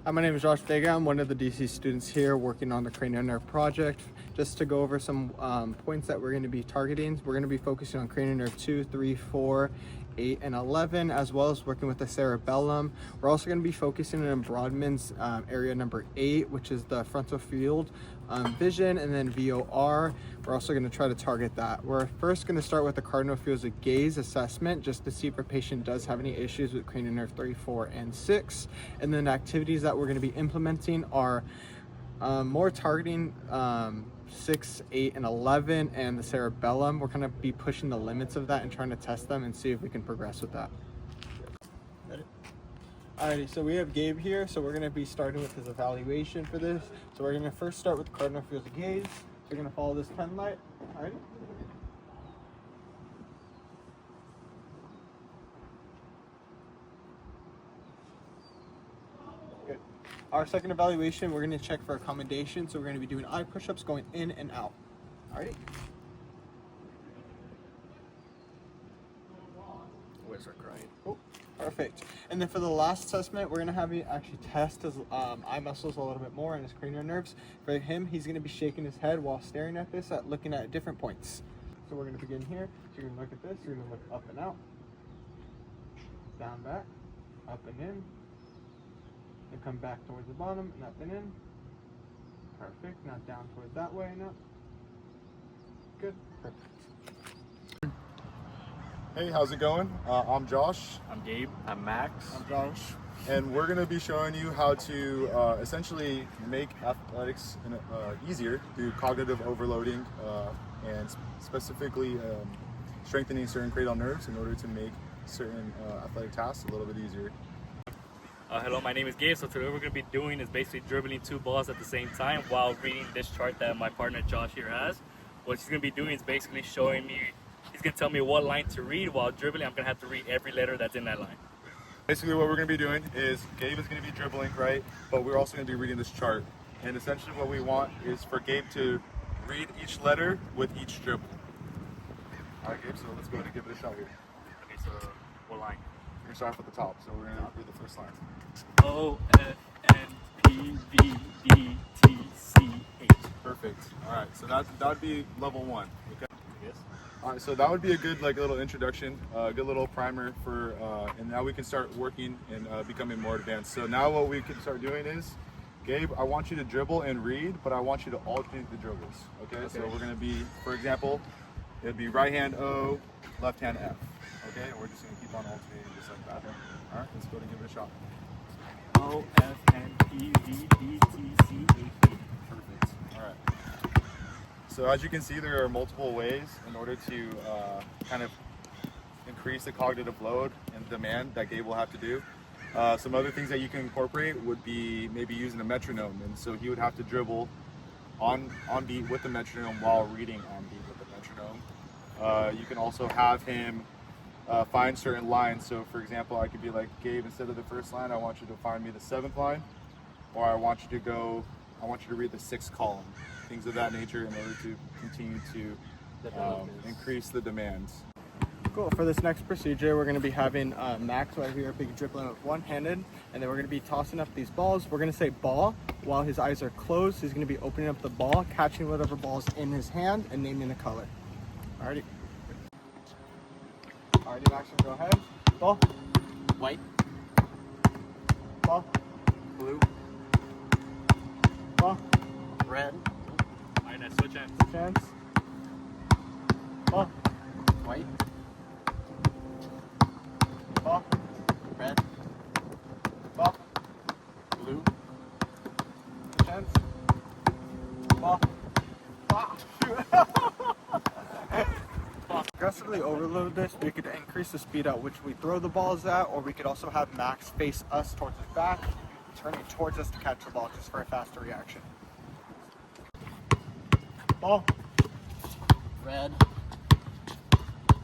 Hi, my name is Josh Vega. I'm one of the DC students here working on the cranial nerve project. Just to go over some points that we're going to be targeting, we're going to be focusing on cranial nerve 2, 3, 4, 8, and 11, as well as working with the cerebellum. We're also going to be focusing on Brodmann's area number 8, which is the frontal field vision, and then VOR. We're also going to try to target that. We're first going to start with the cardinal fields of gaze assessment, just to see if a patient does have any issues with cranial nerve 3, 4, and 6. And then activities that we're going to be implementing are more targeting 6, 8, and 11 and the cerebellum. We're going to be pushing the limits of that and trying to test them and see if we can progress with that. Alrighty, so we have Gabe here, so we're going to be starting with his evaluation for this. So we're going to first start with the cardinal fields of gaze. So we're going to follow this pen light. Alrighty. Good. Our second evaluation, we're going to check for accommodation. So we're going to be doing eye push-ups going in and out. Alrighty. Where's our crying? Oh, perfect. And then for the last assessment, we're going to have you actually test his eye muscles a little bit more and his cranial nerves. For him, he's going to be shaking his head while staring at this, looking at different points. So we're going to begin here. So you're going to look at this. You're going to look up and out, down, back, up and in, and come back towards the bottom and up and in. Perfect. Now down towards that way and up. Good. Perfect. Hey, how's it going? I'm Josh. I'm Gabe. I'm Max. I'm Josh. And we're going to be showing you how to essentially make athletics easier through cognitive overloading and specifically strengthening certain cranial nerves in order to make certain athletic tasks a little bit easier. Hello, my name is Gabe. So today what we're going to be doing is basically dribbling 2 balls at the same time while reading this chart that my partner Josh here has. What he's going to be doing is basically showing me, he's going to tell me what line to read while dribbling. I'm going to have to read every letter that's in that line. Basically what we're going to be doing is Gabe is going to be dribbling, right? But we're also going to be reading this chart. And essentially what we want is for Gabe to read each letter with each dribble. All right, Gabe, so let's go ahead and give it a shot here. Okay, so what line? We're going to start off at the top, so we're going to read the first line. O, F, N, P, V, D, T, C, H. Perfect. All right, so that would be level 1. Okay. Yes. All right, so that would be a good little introduction, good little primer for, and now we can start working and becoming more advanced. So now what we can start doing is, Gabe, I want you to dribble and read, but I want you to alternate the dribbles. Okay. So we're gonna be, for example, it'd be right hand O, left hand F. Okay, and we're just gonna keep on alternating just like that. All right, let's go and give it a shot. O, F, N, P, V, D, T, C, H. Perfect. All right. So as you can see, there are multiple ways in order to kind of increase the cognitive load and demand that Gabe will have to do. Some other things that you can incorporate would be maybe using a metronome, and so he would have to dribble on beat with the metronome while reading on beat with the metronome. You can also have him find certain lines. So for example, I could be like, Gabe, instead of the first line, I want you to find me the 7th line, or I want you to read the 6th column. Things of that nature in order to continue to increase the demands. Cool. For this next procedure, we're going to be having Max right here be dribbling with one-handed, and then we're going to be tossing up these balls. We're going to say ball while his eyes are closed. He's going to be opening up the ball, catching whatever ball's in his hand, and naming the color. Alrighty. Alrighty, Max, go ahead. Ball. White. Ball. Blue. Ball. Red. Alright, now switch ends. Chance. Ball. White. Ball. Red. Ball. Blue. Chance. Ball. Ah, shoot. Aggressively overload this. We could increase the speed at which we throw the balls at, or we could also have Max face us towards his back, turning towards us to catch the ball just for a faster reaction. Ball. Red.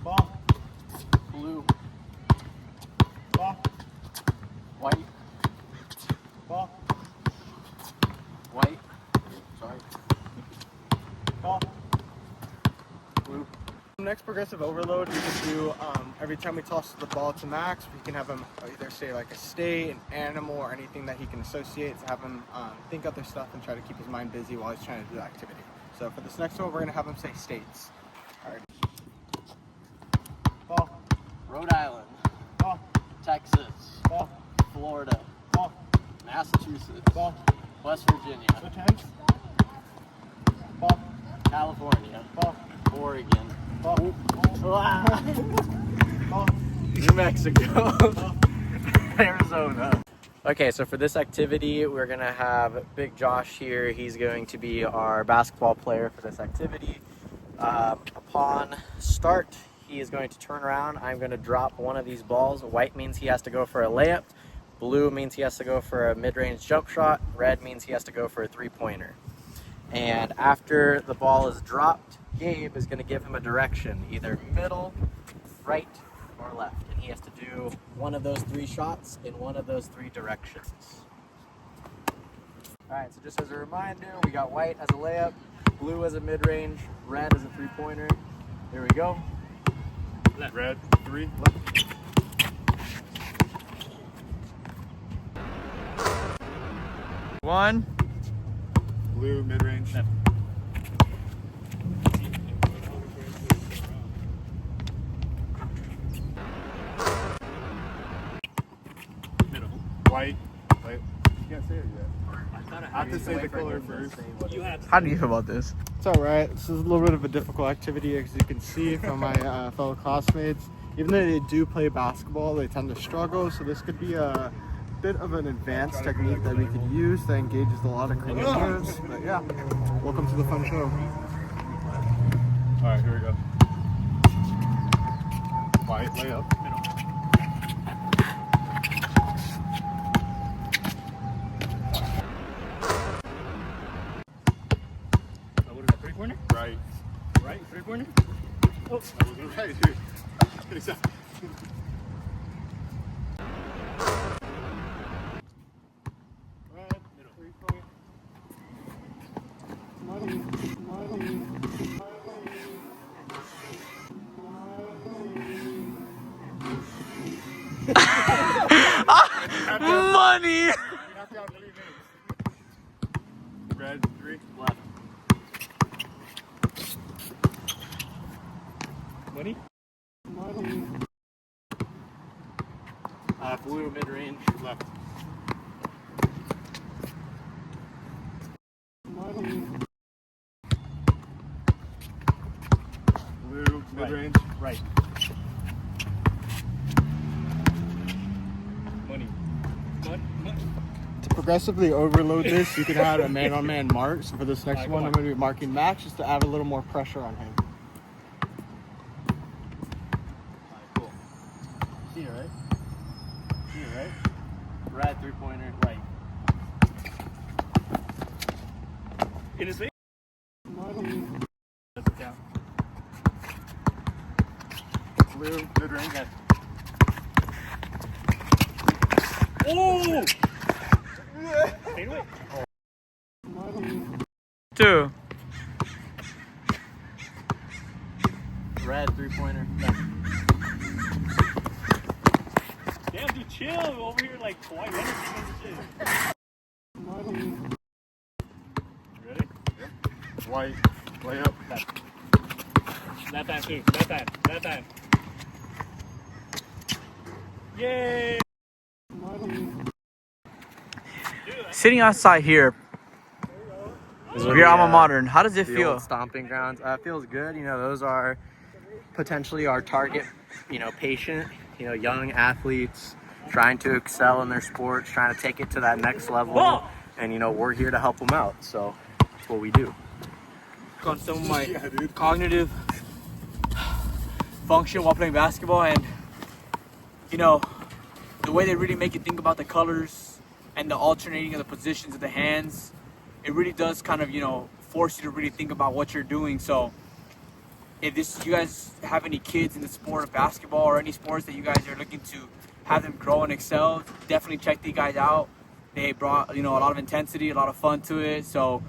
Ball. Blue. Ball. White. Ball. White. Sorry. Ball. Blue. Next next progressive overload we can do, every time we toss the ball to Max, we can have him either say like a state, an animal, or anything that he can associate to have him think other stuff and try to keep his mind busy while he's trying to do the activity. So for this next one, we're going to have him say states. All right. Ball. Rhode Island, Ball. Texas, Ball. Florida, Ball. Massachusetts, Ball. West Virginia, Switch hands. Ball. California, Ball. Oregon, Ball. Ball. New Mexico, Arizona. Okay, so for this activity, we're gonna have Big Josh here. He's going to be our basketball player for this activity. Upon start, he is going to turn around. I'm going to drop one of these balls. White means he has to go for a layup. Blue means he has to go for a mid-range jump shot. Red means he has to go for a three-pointer. And after the ball is dropped, Gabe is going to give him a direction, either middle, right, or left. And he has to do one of those three shots in one of those three directions. All right, so just as a reminder, we got white as a layup, blue as a mid-range, red as a three-pointer. Here we go. Left. Red, 3, left. One. Blue, mid-range. Left. Middle. White. Wait. You can't say it yet. I have to say the color first. You have to. How do you feel about this? It's all right. This is a little bit of a difficult activity, as you can see from my fellow classmates. Even though they do play basketball, they tend to struggle. So this could be a bit of an advanced technique that we could use that engages a lot of cranial nerves. But yeah, welcome to the fun show. All right, here we go. White, layup. Middle. What is that, three-pointer? Right. Right, three-pointer? Oh, that was right, dude. Exactly. Red, middle. Three-pointer. Money! You have to have 3 minutes. Red, 3. Left. Money? Blue, mid-range. Left. Blue, mid-range. Right. Money. Money. To progressively overload this, you can add a man-on-man mark. So for this next Alright, one, come I'm going to be marking Max just to add a little more pressure on him. Alright, cool. See it, right? See it, right? Red, three-pointer. Right. In his face? Doesn't count. Blue, mid-range. Left. Oh! Fade away. Two. Red, three-pointer. Left. Damn, dude, chill. Over here, like, white energy and shit. Ready? White, layup. Left. Left hand, too. Left hand. Left hand. Yay! Sitting outside here This of your alma mater, how does it the feel? old stomping grounds. Feels good. You know, those are potentially our target, patient, young athletes trying to excel in their sports, trying to take it to that next level. Whoa! And, we're here to help them out. So that's what we do. On some of my Yeah, dude. cognitive function while playing basketball, and the way they really make you think about the colors and the alternating of the positions of the hands, it really does kind of force you to really think about what you're doing. So if you guys have any kids in the sport of basketball or any sports that you guys are looking to have them grow and excel, definitely check these guys out. They brought a lot of intensity, a lot of fun to it, so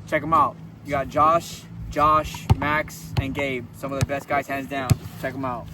check them out. You got Josh, Josh, Max, and Gabe. Some of the best guys, hands down. Check them out.